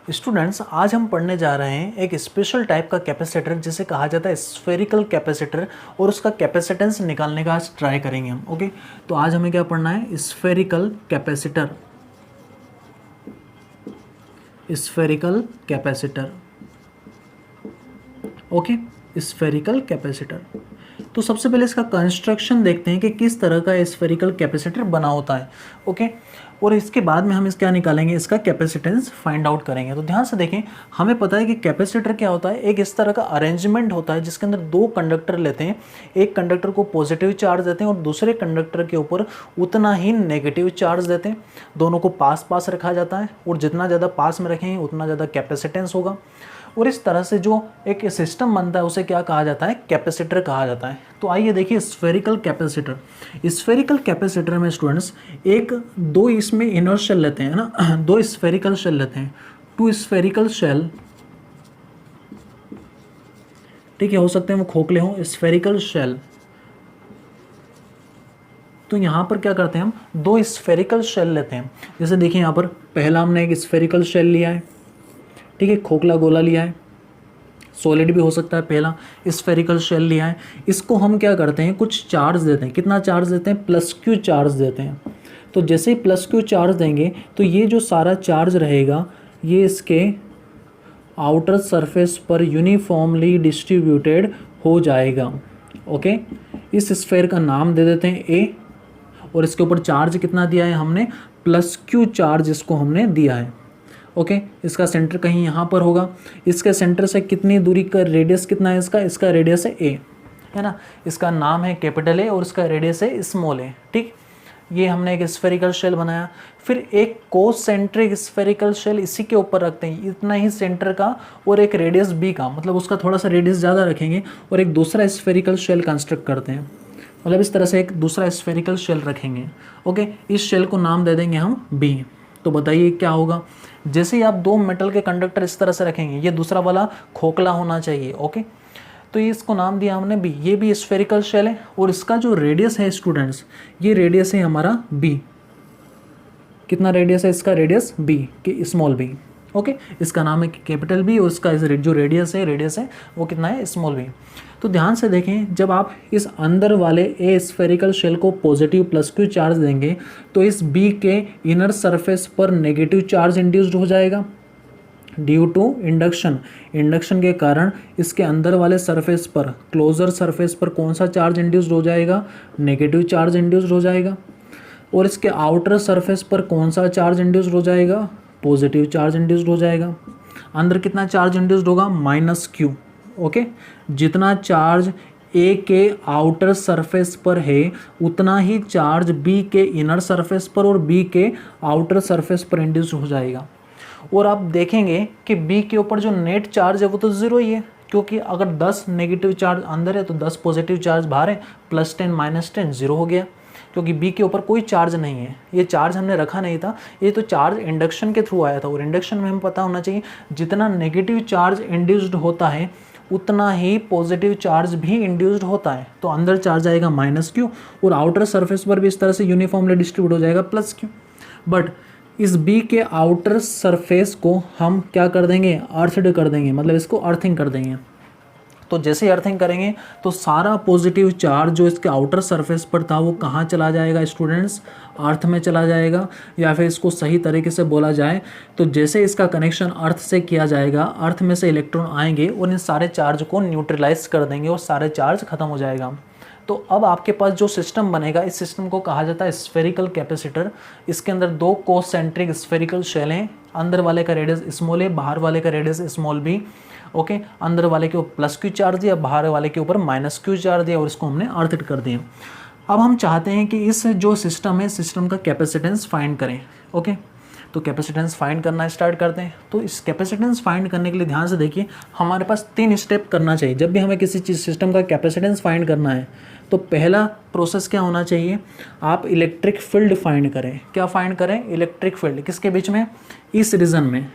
Students, आज हम पढ़ने जा रहे हैं एक स्पेशल टाइप का कैपेसिटर जिसे कहा जाता है स्फेरिकल कैपेसिटर, और उसका कैपेसिटेंस निकालने का आज ट्राई करेंगे हम। ओके, तो आज हमें क्या पढ़ना है? Spherical capacitor. Spherical capacitor, okay, spherical capacitor. तो सबसे पहले इसका कंस्ट्रक्शन देखते हैं कि किस तरह का स्फेरिकल कैपेसिटर बना होता है। ओके, और इसके बाद में हम क्या निकालेंगे, इसका कैपेसिटेंस फाइंड आउट करेंगे। तो ध्यान से देखें, हमें पता है कि कैपेसिटर क्या होता है। एक इस तरह का अरेंजमेंट होता है जिसके अंदर दो कंडक्टर लेते हैं, एक कंडक्टर को पॉजिटिव चार्ज देते हैं और दूसरे कंडक्टर के ऊपर उतना ही नेगेटिव चार्ज देते हैं। दोनों को पास पास रखा जाता है और जितना ज़्यादा पास में रखेंगे उतना ज़्यादा कैपेसिटेंस होगा। और इस तरह से जो एक सिस्टम बनता है उसे क्या कहा जाता है? कैपेसिटर कहा जाता है। तो आइए देखिए स्फेरिकल कैपेसिटर। स्फेरिकल कैपेसिटर में स्टूडेंट्स दो इसमें इनर शेल लेते हैं ना, दो स्फेरिकल शेल लेते हैं, टू स्फेरिकल शेल, ठीक है, हो सकते हैं वो खोखले हों, स्फेरिकल शेल। तो यहाँ पर क्या करते हैं, हम दो स्फेरिकल शेल लेते हैं। जैसे देखिए यहाँ पर पहला हमने एक स्फेरिकल शेल लिया है, ठीक है, खोखला गोला लिया है, सॉलिड भी हो सकता है, पहला स्फेरिकल शेल लिया है। इसको हम क्या करते हैं, कुछ चार्ज देते हैं। कितना चार्ज देते हैं? +Q चार्ज देते हैं। तो जैसे ही +Q चार्ज देंगे तो ये जो सारा चार्ज रहेगा ये इसके आउटर सरफेस पर यूनिफॉर्मली डिस्ट्रीब्यूटेड हो जाएगा। ओके, इस स्फेयर का नाम दे देते हैं A, और इसके ऊपर चार्ज कितना दिया है हमने? +Q चार्ज इसको हमने दिया है। ओके, इसका सेंटर कहीं यहाँ पर होगा। इसके सेंटर से कितनी दूरी का रेडियस कितना है इसका रेडियस है A, है ना। इसका नाम है कैपिटल A और इसका रेडियस है स्मॉल a, ठीक। ये हमने एक स्फेरिकल शेल बनाया। फिर एक कोसेंट्रिक स्फेरिकल शेल इसी के ऊपर रखते हैं, इतना ही सेंटर का, और एक रेडियस B का, मतलब उसका थोड़ा सा रेडियस ज़्यादा रखेंगे, और एक दूसरा स्फेरिकल शेल कंस्ट्रक्ट करते हैं। मतलब इस तरह से एक दूसरा स्फेरिकल शेल रखेंगे। ओके, इस शेल को नाम दे देंगे हम B। तो बताइए क्या होगा? जैसे ही आप दो मेटल के कंडक्टर इस तरह से रखेंगे, ये दूसरा वाला खोखला होना चाहिए। ओके, तो ये इसको नाम दिया हमने B। ये भी स्फेरिकल शेल है और इसका जो रेडियस है स्टूडेंट्स, ये रेडियस है हमारा B। कितना रेडियस है इसका? रेडियस B के स्मॉल b। ओके, इसका नाम है कैपिटल B और इसका जो रेडियस है वो कितना है? Small b। तो ध्यान से देखें, जब आप इस अंदर वाले ए स्फेरिकल शेल को पॉजिटिव +Q चार्ज देंगे तो इस B के इनर सरफेस पर नेगेटिव चार्ज इंड्यूस्ड हो जाएगा ड्यू टू इंडक्शन। इंडक्शन के कारण इसके अंदर वाले सरफेस पर, क्लोजर सरफेस पर कौन सा चार्ज इंड्यूस्ड हो जाएगा? नेगेटिव चार्ज इंड्यूस्ड हो जाएगा। और इसके आउटर सरफेस पर कौन सा चार्ज इंड्यूस्ड हो जाएगा? पॉजिटिव चार्ज इंड्यूस्ड हो जाएगा। अंदर कितना चार्ज इंड्यूस्ड होगा? -Q। ओके, जितना चार्ज A के आउटर सरफेस पर है उतना ही चार्ज B के इनर सरफेस पर और B के आउटर सरफेस पर इंड्यूस हो जाएगा। और आप देखेंगे कि B के ऊपर जो नेट चार्ज है वो तो 0 ही है, क्योंकि अगर 10 नेगेटिव चार्ज अंदर है तो 10 पॉजिटिव चार्ज बाहर है, +10 -10 0 हो गया, क्योंकि B के ऊपर कोई चार्ज नहीं है। ये चार्ज हमने रखा नहीं था, ये तो चार्ज इंडक्शन के थ्रू आया था। और इंडक्शन में हमें पता होना चाहिए जितना नेगेटिव चार्ज इंड्यूस्ड होता है उतना ही पॉजिटिव चार्ज भी इंड्यूस्ड होता है। तो अंदर चार्ज आएगा -Q और आउटर सरफेस पर भी इस तरह से यूनिफॉर्मली डिस्ट्रीब्यूट हो जाएगा +Q। बट इस B के आउटर सरफेस को हम क्या कर देंगे? अर्थड कर देंगे, मतलब इसको अर्थिंग कर देंगे। तो जैसे अर्थिंग करेंगे तो सारा पॉजिटिव चार्ज जो इसके आउटर सरफेस पर था वो कहाँ चला जाएगा स्टूडेंट्स? अर्थ में चला जाएगा। या फिर इसको सही तरीके से बोला जाए तो जैसे इसका कनेक्शन अर्थ से किया जाएगा, अर्थ में से इलेक्ट्रॉन आएंगे और इन सारे चार्ज को न्यूट्रलाइज कर देंगे और सारे चार्ज खत्म हो जाएगा। तो अब आपके पास जो सिस्टम बनेगा, इस सिस्टम को कहा जाता है स्फेरिकल कैपेसिटर। इसके अंदर दो कोसेंट्रिक स्फेरिकल शेल हैं, अंदर वाले का रेडियस स्मॉल a, बाहर वाले का रेडियस स्मॉल b। ओके, अंदर वाले के ऊपर +Q चार्ज दिया, बाहर वाले के ऊपर -Q चार्ज दिया और इसको हमने अर्थिड कर दिया। अब हम चाहते हैं कि इस जो सिस्टम है, सिस्टम का कैपेसिटेंस फाइंड करें। ओके, तो कैपेसिटेंस फाइंड करना स्टार्ट करते हैं। तो इस कैपेसिटेंस फाइंड करने के लिए ध्यान से देखिए, हमारे पास 3 स्टेप करना चाहिए। जब भी हमें किसी चीज़ सिस्टम का कैपेसिटेंस फाइंड करना है तो पहला प्रोसेस क्या होना चाहिए? आप इलेक्ट्रिक फील्ड फाइंड करें। क्या फाइंड करें? Electric field. किसके बीच में? इस रीजन में।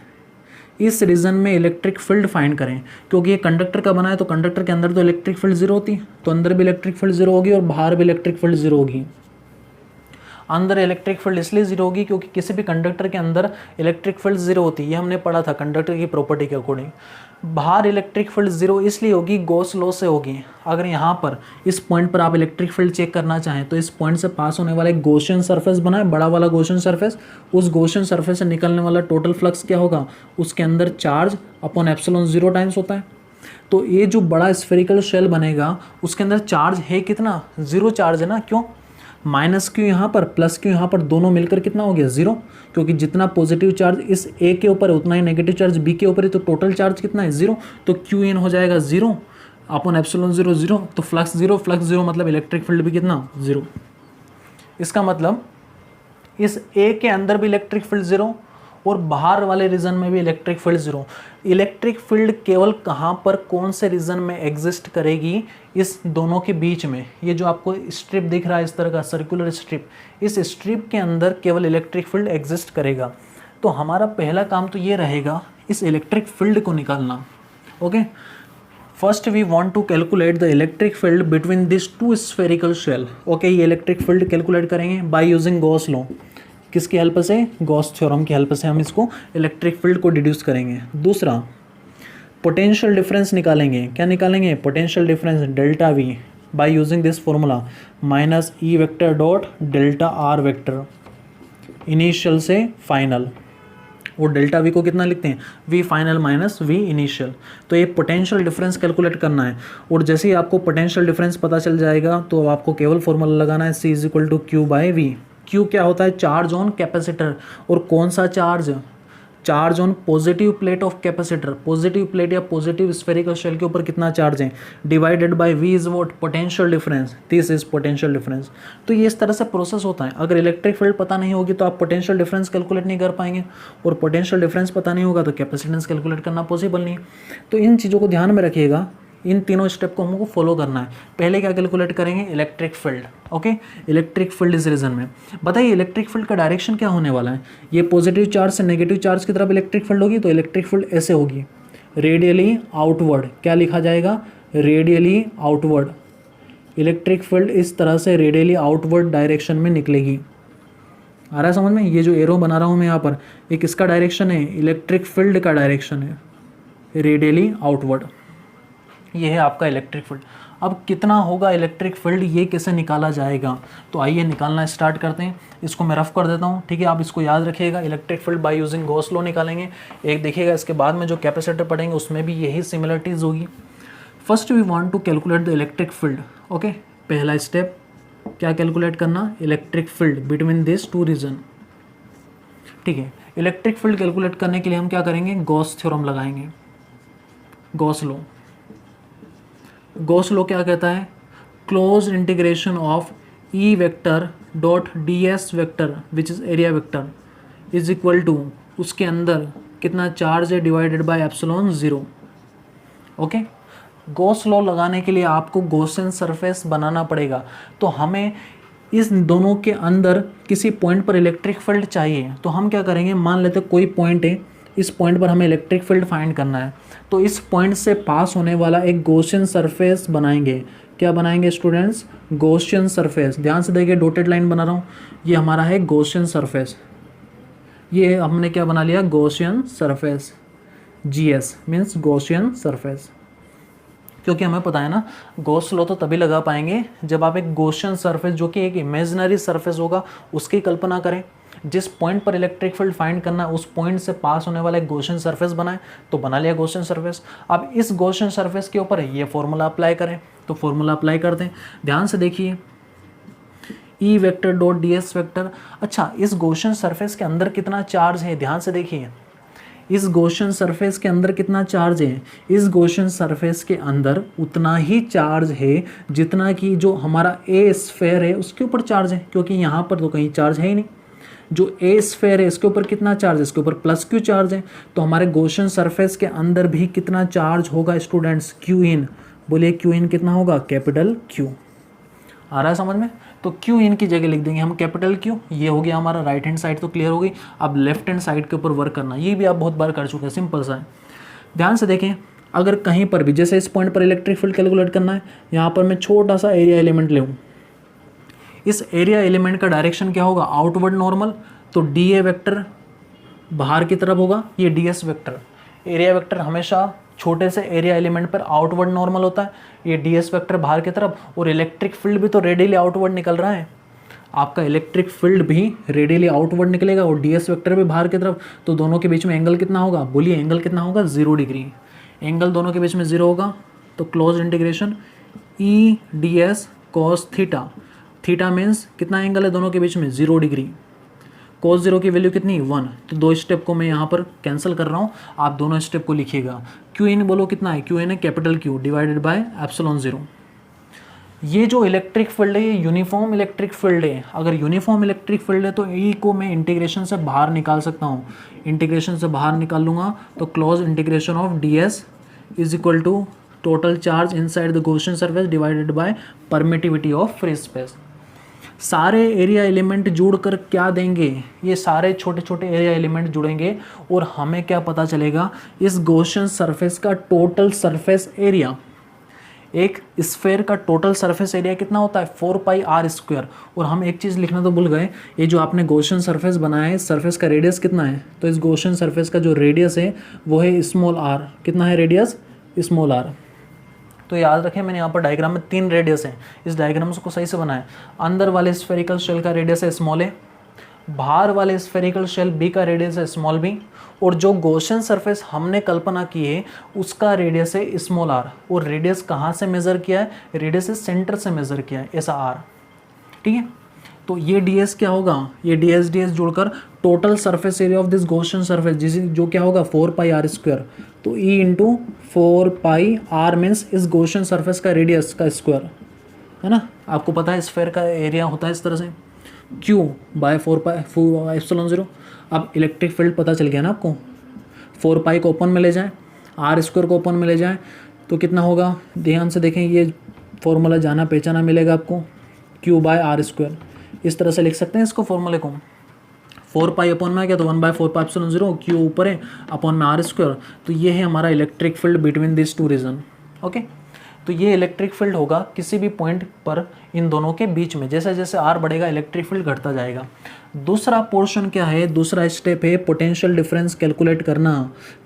इस रीजन में इलेक्ट्रिक फील्ड फाइंड करें, क्योंकि ये कंडक्टर का बना है तो कंडक्टर के अंदर तो इलेक्ट्रिक फील्ड 0 होती, तो अंदर भी इलेक्ट्रिक फील्ड 0 होगी और बाहर भी इलेक्ट्रिक फील्ड 0 होगी। अंदर इलेक्ट्रिक फील्ड इसलिए जीरो होगी क्योंकि किसी भी कंडक्टर के अंदर इलेक्ट्रिक फील्ड जीरो होती है, ये हमने पढ़ा था कंडक्टर की प्रॉपर्टी के अकॉर्डिंग। बाहर इलेक्ट्रिक फील्ड जीरो इसलिए होगी, गॉस लॉ से होगी। अगर यहाँ पर इस पॉइंट पर आप इलेक्ट्रिक फील्ड चेक करना चाहें तो इस पॉइंट से पास होने वाला एक गॉसियन सरफेस बना है, बड़ा वाला गॉसियन सरफेस, उस गॉसियन सरफेस से निकलने वाला टोटल फ्लक्स क्या होगा, उसके अंदर चार्ज अपॉन एप्सिलॉन 0 टाइम्स होता है। तो ये जो बड़ा स्फेरिकल शेल बनेगा उसके अंदर चार्ज है कितना, 0 चार्ज है ना। क्यों, माइनस क्यू यहाँ पर प्लस क्यू यहाँ पर, दोनों मिलकर कितना हो गया 0, क्योंकि जितना पॉजिटिव चार्ज इस ए के ऊपर है उतना ही नेगेटिव चार्ज बी के ऊपर है, तो टोटल चार्ज कितना है 0, तो क्यू इन हो जाएगा 0 अपॉन एप्सिलॉन 0 0, तो फ्लक्स 0 मतलब इलेक्ट्रिक फील्ड भी कितना 0। इसका मतलब इस ए के अंदर भी इलेक्ट्रिक फील्ड 0 और बाहर वाले रीजन में भी इलेक्ट्रिक फील्ड 0। इलेक्ट्रिक फील्ड केवल कहाँ पर, कौन से रीजन में एग्जिस्ट करेगी, इस दोनों के बीच में। ये जो आपको स्ट्रिप दिख रहा है इस तरह का सर्कुलर स्ट्रिप, इस स्ट्रिप के अंदर केवल इलेक्ट्रिक फील्ड एग्जिस्ट करेगा। तो हमारा पहला काम तो ये रहेगा इस इलेक्ट्रिक फील्ड को निकालना। Okay, first we want to calculate the electric field between this two spherical shell. Okay, ये इलेक्ट्रिक फील्ड कैलकुलेट करेंगे बाय यूजिंग गॉस लॉ। किसकी हेल्प से, गॉस थ्योरम की हेल्प से हम इसको इलेक्ट्रिक फील्ड को डिड्यूस करेंगे। दूसरा, पोटेंशियल डिफरेंस निकालेंगे। क्या निकालेंगे, potential difference delta v by using this formula minus e vector dot delta r vector, initial से फाइनल। और डेल्टा वी को कितना लिखते हैं, v final minus v initial. तो ये पोटेंशियल डिफरेंस कैलकुलेट करना है। और जैसे ही आपको पोटेंशियल डिफरेंस पता चल जाएगा तो आपको केवल फॉर्मूला लगाना है, C is equal to Q by V. Q क्या होता है, चार्ज ऑन कैपेसिटर। और कौन सा charge, charge on positive plate of capacitor. Positive plate या पॉजिटिव स्फेरिकल शेल के ऊपर कितना चार्ज है, divided by V is what, potential difference. This is potential difference. तो ये इस तरह से प्रोसेस होता है। अगर इलेक्ट्रिक फील्ड पता नहीं होगी तो आप पोटेंशियल डिफरेंस कैलकुलेट नहीं कर पाएंगे, और पोटेंशियल डिफरेंस पता नहीं होगा तो कैपेसिटेंस कैलकुलेट करना पॉसिबल नहीं। तो इन चीज़ों को ध्यान में रखिएगा, इन तीनों स्टेप को हमको फॉलो करना है। पहले क्या कैलकुलेट करेंगे, electric field. Okay, electric field इस रीजन में। बताइए इलेक्ट्रिक फील्ड का डायरेक्शन क्या होने वाला है। ये पॉजिटिव चार्ज से नेगेटिव चार्ज की तरफ इलेक्ट्रिक फील्ड होगी, तो इलेक्ट्रिक फील्ड ऐसे होगी, रेडियली आउटवर्ड। क्या लिखा जाएगा, रेडियली आउटवर्ड। इलेक्ट्रिक फील्ड इस तरह से रेडियली आउटवर्ड डायरेक्शन में निकलेगी। आ रहा है समझ में, ये जो एरो बना रहा हूँ मैं यहाँ पर, ये किसका डायरेक्शन है, इलेक्ट्रिक फील्ड का डायरेक्शन है, रेडियली आउटवर्ड। ये है आपका इलेक्ट्रिक फील्ड। अब कितना होगा इलेक्ट्रिक फील्ड, ये कैसे निकाला जाएगा, तो आइए निकालना स्टार्ट करते हैं। इसको मैं रफ कर देता हूँ, ठीक है। आप इसको याद रखिएगा, electric field bye using Gauss law निकालेंगे। एक देखिएगा इसके बाद में जो कैपेसिटर पढ़ेंगे उसमें भी यही सिमिलरिटीज़ होगी। First we want to calculate the electric field. Okay, पहला स्टेप क्या कैलकुलेट करना, electric field between this two region. ठीक है, इलेक्ट्रिक फील्ड कैलकुलेट करने के लिए हम क्या करेंगे, गॉस थ्योरम लगाएंगे, गॉस लॉ। गॉस लॉ क्या कहता है, close integration of e vector dot d s vector which is area vector is equal to, उसके अंदर कितना चार्ज है, divided by epsilon 0। Okay, Gauss law लगाने के लिए आपको गॉसियन सरफेस बनाना पड़ेगा। तो हमें इस दोनों के अंदर किसी पॉइंट पर इलेक्ट्रिक फील्ड चाहिए, तो हम क्या करेंगे, मान लेते कोई पॉइंट है, इस पॉइंट पर हमें इलेक्ट्रिक फील्ड फाइंड करना है, तो इस पॉइंट से पास होने वाला एक गॉसियन सरफेस बनाएंगे। क्या बनाएंगे स्टूडेंट्स, गॉसियन सरफेस। ध्यान से देखिए, डॉटेड लाइन बना रहा हूँ, ये हमारा है गॉसियन सरफेस। ये हमने क्या बना लिया, Gaussian surface. GS means Gaussian surface, क्योंकि हमें पता है ना गॉस लॉ तो तभी लगा पाएंगे जब आप एक गॉसियन सरफेस, जो कि एक इमेजिनरी सरफेस होगा, उसकी कल्पना करें। जिस पॉइंट पर इलेक्ट्रिक फील्ड फाइंड करना है उस पॉइंट से पास होने वाला एक गॉसियन सरफेस बनाए, तो बना लिया गॉसियन सरफेस। अब इस गॉसियन सरफेस के ऊपर ये फॉर्मूला अप्लाई करें, तो फॉर्मूला अप्लाई करते हैं। ध्यान से देखिए, ई vector dot d s vector. अच्छा, इस गॉसियन सरफेस के अंदर कितना चार्ज है, ध्यान से देखिए, इस गॉसियन सरफेस के अंदर कितना चार्ज है, इस गॉसियन सरफेस के अंदर उतना ही चार्ज है जितना कि जो हमारा ए स्फेयर है उसके ऊपर चार्ज है, क्योंकि यहाँ पर तो कहीं चार्ज है ही नहीं। जो ए स्फेयर है इसके ऊपर कितना चार्ज है, इसके ऊपर प्लस क्यू चार्ज है। तो हमारे गॉसियन सरफेस के अंदर भी कितना चार्ज होगा स्टूडेंट्स, क्यू इन। बोलिए क्यू इन कितना होगा, कैपिटल क्यू। आ रहा है समझ में, तो क्यू इन की जगह लिख देंगे हम कैपिटल क्यू। ये हो गया हमारा राइट हैंड साइड तो क्लियर हो गई। अब लेफ्ट हैंड साइड के ऊपर वर्क करना, ये भी आप बहुत बार कर चुके हैं, सिंपल सा है। ध्यान से देखें, अगर कहीं पर भी जैसे इस पॉइंट पर इलेक्ट्रिक फील्ड कैलकुलेट करना है, यहाँ पर मैं छोटा सा एरिया एलिमेंट ले लूँ, इस एरिया एलिमेंट का डायरेक्शन क्या होगा, आउटवर्ड नॉर्मल, तो डी ए वेक्टर बाहर की तरफ होगा, ये d s vector, area vector हमेशा छोटे से एरिया एलिमेंट पर आउटवर्ड नॉर्मल होता है, ये डी एस वेक्टर बाहर की तरफ, और इलेक्ट्रिक फील्ड भी तो रेडियली आउटवर्ड निकल रहा है, आपका इलेक्ट्रिक फील्ड भी रेडियली आउटवर्ड निकलेगा और डी एस वेक्टर भी बाहर की तरफ, तो दोनों के बीच में एंगल कितना होगा, बोलिए एंगल कितना होगा, 0 डिग्री, एंगल दोनों के बीच में 0 होगा, तो close integration E D S cos theta, theta means कितना एंगल है दोनों के बीच में, 0 डिग्री, cos 0 की वैल्यू कितनी, 1, तो 2 स्टेप को मैं यहाँ पर कैंसिल कर रहा हूँ, आप दोनों स्टेप को लिखिएगा, क्यू इन बोलो कितना है, क्यू इन है capital Q divided by epsilon 0। ये जो इलेक्ट्रिक फील्ड है ये यूनिफॉर्म इलेक्ट्रिक फील्ड है, अगर यूनिफॉर्म इलेक्ट्रिक फील्ड है तो ई को मैं इंटीग्रेशन से बाहर निकाल सकता हूँ, इंटीग्रेशन से बाहर निकाल लूँगा तो close integration of d s is equal to total charge inside the Gaussian surface divided by permittivity of free space. सारे एरिया एलिमेंट जुड़कर क्या देंगे, ये सारे छोटे छोटे एरिया एलिमेंट जुड़ेंगे और हमें क्या पता चलेगा, इस गॉसियन सरफेस का टोटल सरफेस एरिया, एक स्फेयर का टोटल सरफेस एरिया कितना होता है, 4 पाई आर स्क्वायर। और हम एक चीज़ लिखना तो भूल गए, ये जो आपने गॉसियन सरफेस बनाया है, सरफेस का रेडियस कितना है, तो इस गॉसियन सरफेस का जो रेडियस है वो है स्मॉल आर, कितना है रेडियस, स्मॉल आर। तो याद रखें मैंने यहाँ पर डायग्राम में 3 रेडियस हैं, इस डायग्राम को सही से बनाएं, अंदर वाले स्फेरिकल शेल का रेडियस है स्मॉल ए, बाहर वाले स्फेरिकल शेल बी का रेडियस है स्मॉल बी, और जो गॉसियन सरफेस हमने कल्पना की है उसका रेडियस है स्मॉल आर, और रेडियस कहाँ से मेज़र किया है, रेडियस इस सेंटर से मेज़र किया है, ऐसा आर, ठीक है। तो ये डी एस क्या होगा, ये डी एस जुड़कर total surface area of this Gaussian surface जिसे जो क्या होगा 4 पाई आर स्क्वायर, तो e into 4 pi r means इस गॉसियन सरफेस का रेडियस का स्क्वायर, है ना, आपको पता है स्फेयर का एरिया होता है इस तरह से, क्यू बाय 4 पाई एप्सिलॉन 0। अब इलेक्ट्रिक फील्ड पता चल गया ना आपको, 4 पाई को ओपन में ले जाएं, आर स्क्वायर को ओपन में ले जाएं तो कितना होगा, ध्यान से देखें, ये फॉर्मूला जाना पहचाना मिलेगा आपको, क्यू बाय आर स्क्वायर, इस तरह से लिख सकते हैं इसको फॉर्मूले को, 4 पाई अपॉन में आ गया तो 1/4 पाई एप्सिलॉन 0, क्यू ऊपर है अपॉन में आर स्क्वायर, तो ये है हमारा electric field between this two region, okay. तो ये इलेक्ट्रिक फील्ड होगा किसी भी पॉइंट पर इन दोनों के बीच में, जैसे जैसे आर बढ़ेगा इलेक्ट्रिक फील्ड घटता जाएगा। दूसरा पोर्शन क्या है, दूसरा स्टेप है पोटेंशियल डिफरेंस कैलकुलेट करना।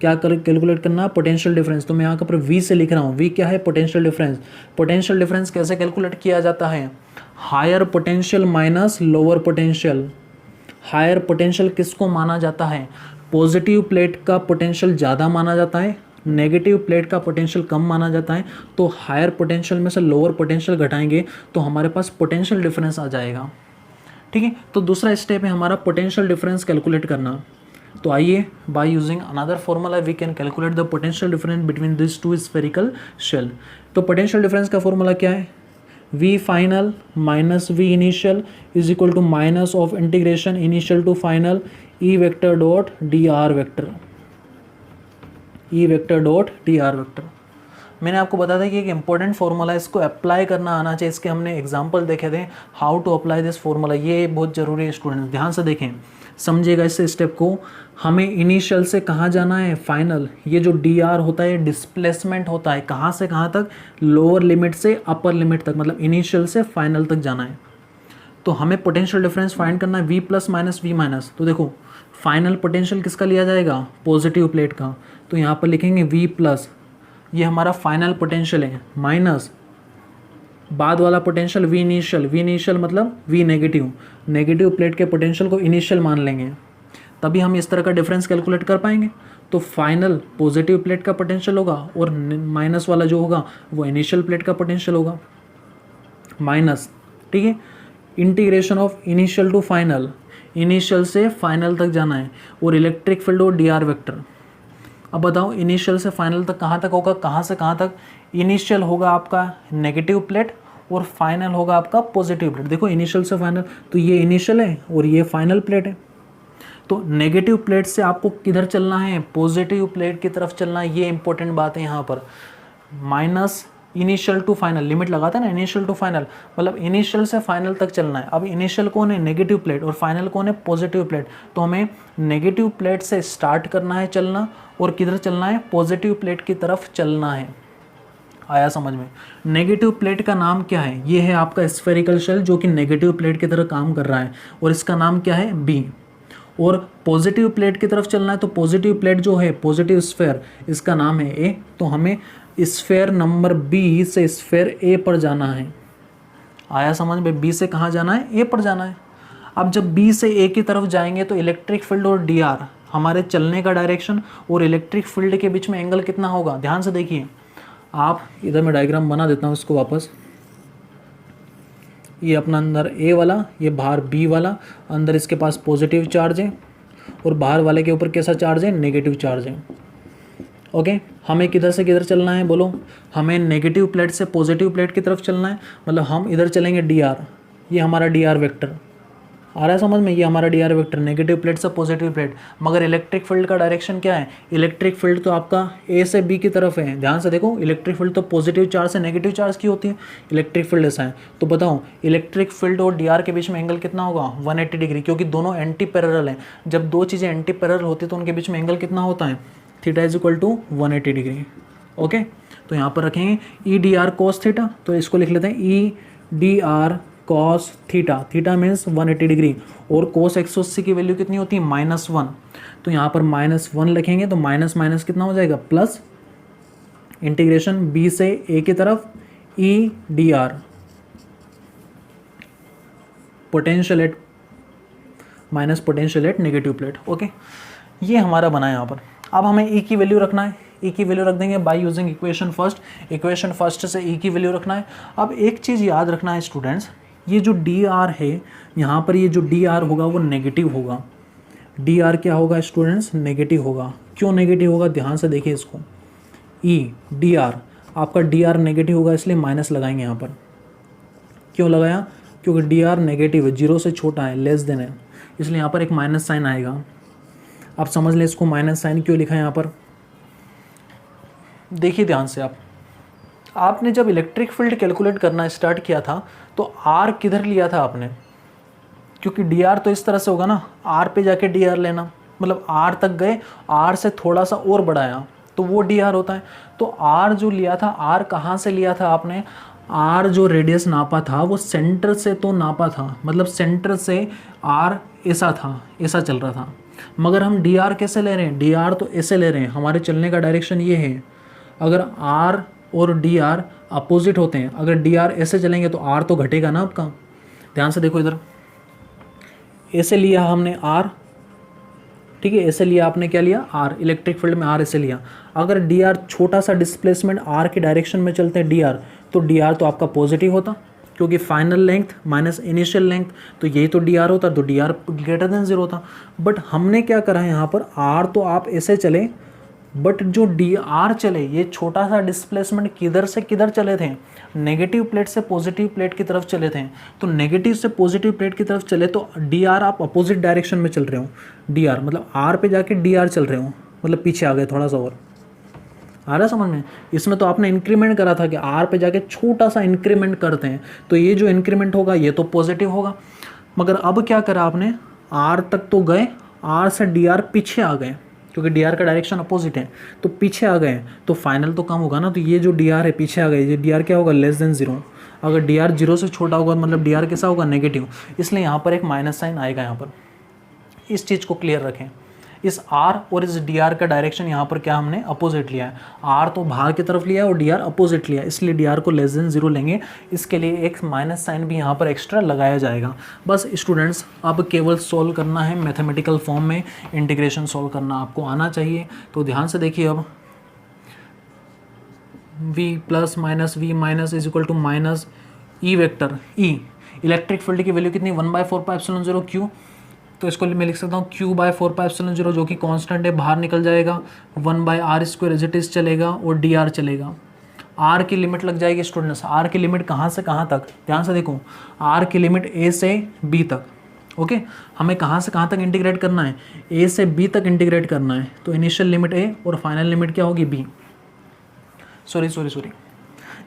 क्या कैलकुलेट करना, पोटेंशियल डिफरेंस, तो मैं यहाँ पर वी से लिख रहा हूँ, वी क्या है, पोटेंशियल डिफरेंस। पोटेंशियल डिफरेंस कैसे कैलकुलेट किया जाता है, higher potential minus lower potential. Higher potential किसको माना जाता है, पॉजिटिव प्लेट का पोटेंशियल ज़्यादा माना जाता है, नेगेटिव प्लेट का पोटेंशियल कम माना जाता है, तो हायर पोटेंशियल में से लोअर पोटेंशियल घटाएंगे तो हमारे पास पोटेंशियल डिफरेंस आ जाएगा, ठीक है। तो दूसरा स्टेप है हमारा पोटेंशियल डिफरेंस कैलकुलेट करना। तो आइए, by using another formula we can calculate the potential difference between this two spherical shell. तो पोटेंशियल डिफरेंस का फॉर्मूला क्या है, v final minus v initial is equal to minus of integration initial to final e vector dot d r vector, e vector dot d r vector. मैंने आपको बताया था कि एक इंपॉर्टेंट फार्मूला है, इसको अप्लाई करना आना चाहिए, इसके हमने एग्जांपल देखे थे, how to apply this formula, ये बहुत ज़रूरी है स्टूडेंट, ध्यान से देखें, समझिएगा इस स्टेप को। हमें इनिशियल से कहाँ जाना है, फाइनल। ये जो डी आर होता है डिस्प्लेसमेंट होता है, कहाँ से कहाँ तक, लोअर लिमिट से अपर लिमिट तक, मतलब इनिशियल से फाइनल तक जाना है। तो हमें पोटेंशियल डिफरेंस फाइंड करना है, v plus minus v minus. तो देखो फाइनल पोटेंशियल किसका लिया जाएगा, पॉजिटिव प्लेट का, तो यहाँ पर लिखेंगे वी प्लस, ये हमारा फाइनल पोटेंशियल है, माइनस बाद वाला potential v initial, v initial मतलब वी नेगेटिव, नेगेटिव प्लेट के पोटेंशियल को इनिशियल मान लेंगे, तभी हम इस तरह का डिफरेंस कैलकुलेट कर पाएंगे। तो फाइनल पॉजिटिव प्लेट का पोटेंशियल होगा और माइनस वाला जो होगा वो इनिशियल प्लेट का पोटेंशियल होगा, माइनस, ठीक है। Integration of initial to final, initial से फाइनल तक जाना है, और इलेक्ट्रिक फील्ड और डी आर वेक्टर। अब बताओ इनिशियल से फाइनल तक कहाँ तक होगा, कहाँ से कहाँ तक, इनिशियल होगा आपका नेगेटिव प्लेट और फाइनल होगा आपका पॉजिटिव प्लेट। देखो इनिशियल से फाइनल, तो ये इनिशियल है और ये फाइनल प्लेट है। तो नेगेटिव प्लेट से आपको किधर चलना है, पॉजिटिव प्लेट की तरफ चलना है, ये इंपॉर्टेंट बात है यहाँ पर। Minus initial to final, limit लगाते हैं ना, इनिशियल टू फाइनल मतलब इनिशियल से फाइनल तक चलना है। अब इनिशियल कौन है, नेगेटिव प्लेट, और फाइनल कौन है, पॉजिटिव प्लेट। तो हमें नेगेटिव प्लेट से स्टार्ट करना है चलना, और किधर चलना है, पॉजिटिव प्लेट की तरफ चलना है। आया समझ में। नेगेटिव प्लेट का नाम क्या है, ये है आपका स्फेरिकल शेल जो कि नेगेटिव प्लेट की तरह काम कर रहा है और इसका नाम क्या है, बी। और पॉजिटिव प्लेट की तरफ चलना है तो पॉजिटिव प्लेट जो है, पॉजिटिव स्फेयर, इसका नाम है ए। तो हमें स्फेयर नंबर बी से स्फेयर ए पर जाना है। आया समझ में, बी से कहाँ जाना है, ए पर जाना है। अब जब बी से ए की तरफ जाएंगे तो इलेक्ट्रिक फील्ड और डी आर, हमारे चलने का डायरेक्शन और इलेक्ट्रिक फील्ड के बीच में एंगल कितना होगा, ध्यान से देखिए आप। इधर मैं डायग्राम बना देता हूँ इसको वापस। ये अपना अंदर ए वाला, ये बाहर बी वाला, अंदर इसके पास पॉजिटिव चार्ज है और बाहर वाले के ऊपर कैसा चार्ज है, नेगेटिव चार्ज है। ओके, हमें किधर से किधर चलना है बोलो, हमें नेगेटिव प्लेट से पॉजिटिव प्लेट की तरफ चलना है। मतलब हम इधर चलेंगे डी आर, ये हमारा डी आर वेक्टर आ रहा है समझ में, ये हमारा D r vector, negative plate से पॉजिटिव प्लेट। मगर इलेक्ट्रिक फील्ड का डायरेक्शन क्या है, इलेक्ट्रिक फील्ड तो आपका ए से बी की तरफ है। ध्यान से देखो, इलेक्ट्रिक फील्ड तो पॉजिटिव चार्ज से नेगेटिव चार्ज की होती है, इलेक्ट्रिक फील्ड ऐसा है। तो बताओ इलेक्ट्रिक फील्ड और डी आर के बीच में एंगल कितना होगा, 180 डिग्री, क्योंकि दोनों एंटी पैरेलल हैं। जब दो चीज़ें एंटी पैरेलल होती है तो उनके बीच में एंगल कितना होता है, theta is equal to 180 degree. Okay, तो यहाँ पर रखेंगे e d r cos theta, तो इसको लिख लेते हैं e d r cos theta, theta means 180 degree, और कोस 180 की वैल्यू कितनी होती है, -1। तो यहाँ पर -1 लिखेंगे तो माइनस माइनस कितना हो जाएगा, प्लस, इंटीग्रेशन बी से ए की तरफ ई d are, potential at minus potential at negative plate. Okay, ये हमारा बना है यहाँ पर। अब हमें ई की वैल्यू रखना है, ई की वैल्यू रख देंगे बाय यूजिंग इक्वेशन फर्स्ट से ई की वैल्यू रखना है। अब एक चीज़ याद रखना है स्टूडेंट्स, ये जो डी आर है यहाँ पर, ये जो डी आर होगा वो नेगेटिव होगा। डी आर क्या होगा स्टूडेंट्स, नेगेटिव होगा। क्यों नेगेटिव होगा, ध्यान से देखिए इसको, ई डी आर, आपका डी आर नेगेटिव होगा इसलिए माइनस लगाएंगे यहाँ पर। क्यों लगाया, क्योंकि डी आर नेगेटिव है, 0 से छोटा है, लेस देन है, इसलिए यहाँ पर एक माइनस साइन आएगा। आप समझ लें इसको, माइनस साइन क्यों लिखा है यहाँ पर। देखिए ध्यान से आपने जब इलेक्ट्रिक फील्ड कैलकुलेट करना स्टार्ट किया था तो आर किधर लिया था आपने, क्योंकि डी आर तो इस तरह से होगा ना, आर पे जाके डी आर लेना, मतलब आर तक गए, आर से थोड़ा सा और बढ़ाया तो वो डी आर होता है। तो आर जो लिया था, आर कहाँ से लिया था आपने, आर जो रेडियस नापा था वो सेंटर से तो नापा था, मतलब सेंटर से आर ऐसा था, ऐसा चल रहा था। मगर हम डी आर कैसे ले रहे हैं, डी आर तो ऐसे ले रहे हैं, हमारे चलने का डायरेक्शन ये है। अगर आर और डी आर अपोजिट होते हैं, अगर डी आर ऐसे चलेंगे तो आर तो घटेगा ना आपका। ध्यान से देखो इधर, ऐसे लिया हमने आर, ठीक है, ऐसे लिया आपने, क्या लिया, आर, इलेक्ट्रिक फील्ड में आर ऐसे लिया। अगर डी आर छोटा सा डिस्प्लेसमेंट आर के डायरेक्शन में चलते हैं डी आर, तो डी आर तो आपका पॉजिटिव होता, क्योंकि final length minus initial length, तो यही तो डी आर होता, तो डी आर ग्रेटर देन 0 था। बट हमने क्या करा है यहाँ पर, आर तो आप ऐसे चले, बट जो डी आर चले, ये छोटा सा डिस्प्लेसमेंट किधर से किधर चले थे, नेगेटिव प्लेट से पॉजिटिव प्लेट की तरफ चले थे। तो नेगेटिव से पॉजिटिव प्लेट की तरफ चले तो डी आर आप अपोजिट डायरेक्शन में चल रहे हो, डी आर मतलब आर पे जाके डी आर चल रहे हो, मतलब पीछे आ गए थोड़ा सा और। आ रहा है समझ में, इसमें तो आपने इंक्रीमेंट करा था कि आर पे जाके छोटा सा इंक्रीमेंट करते हैं, तो ये जो इंक्रीमेंट होगा ये तो पॉजिटिव होगा। मगर अब क्या करा आपने, आर तक तो गए, आर से डी आर पीछे आ गए, क्योंकि डी आर का डायरेक्शन अपोजिट है, तो पीछे आ गए तो फाइनल तो कम होगा ना। तो ये जो डी आर है पीछे आ गए, ये डी आर क्या होगा, लेस देन 0। अगर डी आर 0 से छोटा होगा मतलब डी आर कैसा होगा, नेगेटिव, इसलिए यहाँ पर एक माइनस साइन आएगा यहाँ पर। इस चीज़ को क्लियर रखें, इस आर और इस डी आर का डायरेक्शन यहाँ पर क्या हमने अपोजिट लिया है, आर तो बाहर की तरफ लिया है और डी आर अपोजिट लिया है, इसलिए डी आर को लेस देन 0 लेंगे। इसके लिए एक माइनस साइन भी यहाँ पर एक्स्ट्रा लगाया जाएगा। बस स्टूडेंट्स, अब केवल सोल्व करना है मैथमेटिकल फॉर्म में, इंटीग्रेशन सोल्व करना आपको आना चाहिए। तो ध्यान से देखिए, अब v plus minus v minus is equal to minus e vector, e electric field की वैल्यू कितनी, 1/4πε0 क्यू, तो इसको मैं लिख सकता हूँ q/4πε0 जो कि कांस्टेंट है, बाहर निकल जाएगा, 1/r² एज इट इज चलेगा और dr चलेगा। r की लिमिट लग जाएगी स्टूडेंट्स, r की लिमिट कहाँ से कहाँ तक, ध्यान से देखो, r की लिमिट a से b तक। ओके, हमें कहाँ से कहाँ तक इंटीग्रेट करना है, a से b तक इंटीग्रेट करना है। तो इनिशियल लिमिट a और फाइनल लिमिट क्या होगी, b। सॉरी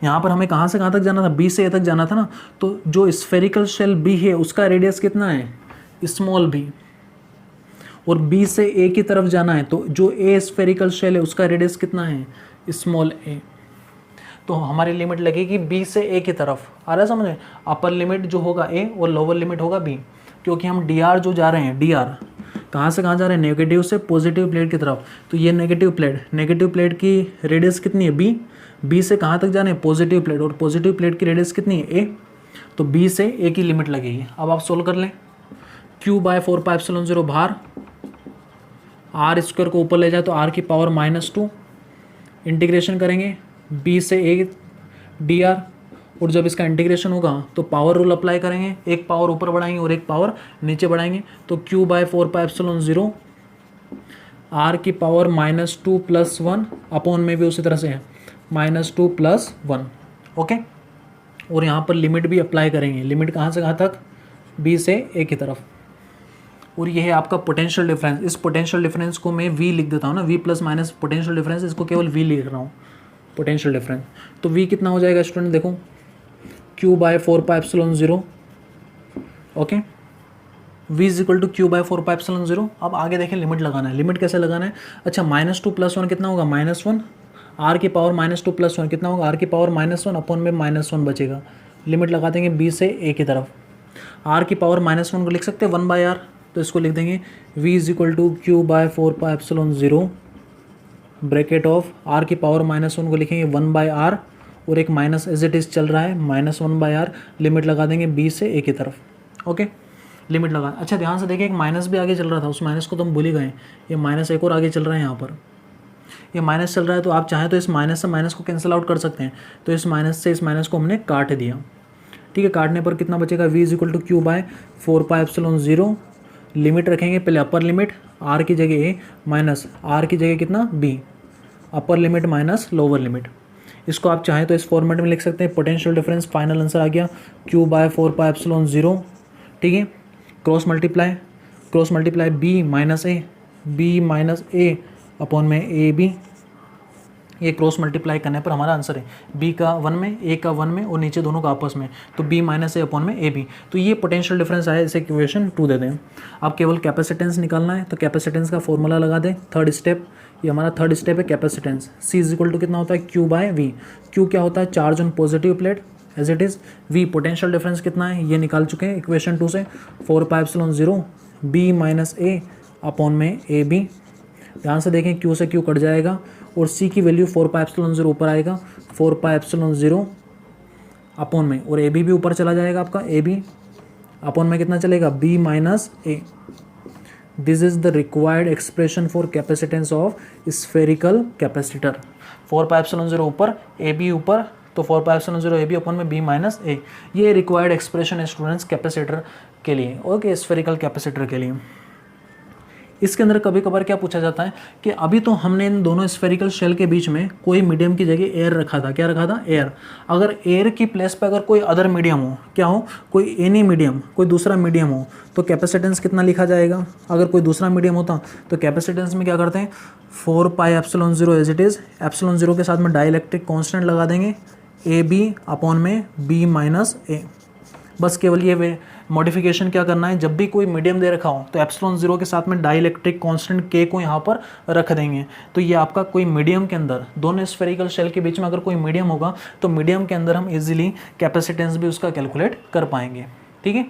यहाँ पर हमें कहाँ से कहाँ तक जाना था, b से a तक जाना था ना। तो जो स्फेरिकल शेल b है उसका रेडियस कितना है, स्मॉल b, और b से a की तरफ जाना है, तो जो a स्फेरिकल शेल है उसका रेडियस कितना है, स्मॉल a। तो हमारी लिमिट लगेगी बी से ए की तरफ। आ रहा है समझ में? अपर लिमिट जो होगा ए और लोअर लिमिट होगा बी, क्योंकि हम डी आर जो जा रहे हैं, डी आर कहाँ से कहाँ जा रहे हैं, नेगेटिव से पॉजिटिव प्लेट की तरफ। तो ये नेगेटिव प्लेट की रेडियस कितनी है, बी, बी से कहाँ तक जा रहे हैं, पॉजिटिव प्लेट, और पॉजिटिव प्लेट की रेडियस कितनी है, ए, तो बी से ए की लिमिट लगेगी। अब आप सोल्व कर लें, q/4πε0 बाहर, आर स्क्वायर को ऊपर ले जाए तो आर की पावर -2, इंटीग्रेशन करेंगे बी से ए डी आर, और जब इसका इंटीग्रेशन होगा तो पावर रूल अप्लाई करेंगे, एक पावर ऊपर बढ़ाएंगे और एक पावर नीचे बढ़ाएंगे, तो q/4πε0 आर की पावर -2 + 1 अपॉन में भी उसी तरह से है -2 + 1, ओके। और यहाँ पर लिमिट भी अप्लाई करेंगे, लिमिट कहाँ से कहाँ तक, बी से ए की तरफ। और ये है आपका पोटेंशियल डिफरेंस। इस पोटेंशियल डिफरेंस को मैं v लिख देता हूँ ना, v plus minus potential difference, इसको केवल v लिख रहा हूँ, पोटेंशियल डिफरेंस। तो v कितना हो जाएगा स्टूडेंट, देखो q/4πε0, ओके, v = q/4πε0। अब आगे देखें लिमिट लगाना है, लिमिट कैसे लगाना है, अच्छा -2 + 1 कितना होगा, -1, आर की पावर -2 + 1 कितना होगा, आर की पावर -1 अपॉन में -1 बचेगा, लिमिट लगा देंगे बी से ए की तरफ। आर की पावर -1 को लिख सकते हैं 1/r, तो इसको लिख देंगे v = q/4πε0 bracket of r की पावर -1 को लिखेंगे 1/r, और एक माइनस एज इट इज़ चल रहा है -1/r, लिमिट लगा देंगे बी से ए की तरफ, ओके, लिमिट लगा। अच्छा ध्यान से देखिए, एक माइनस भी आगे चल रहा था, उस माइनस को तो हम भूल ही गए, ये माइनस एक और आगे चल रहा है, यहाँ पर ये माइनस चल रहा है, तो आप चाहें तो इस माइनस से माइनस को कैंसिल आउट कर सकते हैं, तो इस माइनस से इस माइनस को हमने काट दिया, ठीक है। काटने पर कितना बचेगा, v = q/4πε0, लिमिट रखेंगे पहले अपर लिमिट r की जगह a माइनस r की जगह कितना b, upper limit minus lower limit. इसको आप चाहें तो इस फॉर्मेट में लिख सकते हैं, पोटेंशियल डिफरेंस फाइनल आंसर आ गया q/4πε0, ठीक है। Cross multiply b minus a upon में ए बी, ये क्रॉस मल्टीप्लाई करने पर हमारा आंसर है b का 1 में, a का 1 में, और नीचे दोनों का आपस में, तो b - a अपॉन में ए बी। तो ये पोटेंशियल डिफरेंस आया, इसे इक्वेशन 2 दे दें। अब केवल कैपेसिटेंस निकालना है, तो कैपेसिटेंस का फॉर्मूला लगा दें, थर्ड स्टेप, ये हमारा थर्ड स्टेप है कैपेसिटेंस। c = कितना होता है, q/v, q क्या होता है, charge on positive plate as it is, v potential difference कितना है ये निकाल चुके हैं इक्वेशन 2 से, 4πε0 b - a अपॉन में ए बी। ध्यान से देखें, q से q कट जाएगा, और c की वैल्यू 4πε0 ऊपर आएगा, 4πε0 अपॉन में, और ए बी भी ऊपर चला जाएगा आपका, ए बी अपॉन में कितना चलेगा, b - a। This is the required expression for capacitance of spherical capacitor. 4πε0 ऊपर, ए बी ऊपर, तो 4πε0 ए बी अपॉन में b - a, ये रिक्वायर्ड एक्सप्रेशन है स्टूडेंट्स कैपेसिटर के लिए, ओके, स्फेरिकल कैपेसिटर के लिए। इसके अंदर कभी कभार क्या पूछा जाता है कि अभी तो हमने इन दोनों स्फेरिकल शेल के बीच में कोई मीडियम की जगह एयर रखा था, क्या रखा था, एयर। अगर एयर की प्लेस पे अगर कोई अदर मीडियम हो, क्या हो, कोई एनी मीडियम, कोई दूसरा मीडियम हो, तो कैपेसिटेंस कितना लिखा जाएगा। अगर कोई दूसरा मीडियम होता तो कैपेसिटेंस में क्या करते हैं, 4πε0 एज इट इज़, ε0 के साथ में डाइलेक्ट्रिक कॉन्स्टेंट लगा देंगे, ए बी अपॉन में b - a। बस केवल ये मॉडिफिकेशन क्या करना है, जब भी कोई मीडियम दे रखा हो तो ε0 के साथ में डाइलेक्ट्रिक कांस्टेंट k को यहाँ पर रख देंगे। तो ये आपका कोई मीडियम के अंदर, दोनों स्फेरिकल शेल के बीच में अगर कोई मीडियम होगा तो मीडियम के अंदर हम इजीली कैपेसिटेंस भी उसका कैलकुलेट कर पाएंगे, ठीक है।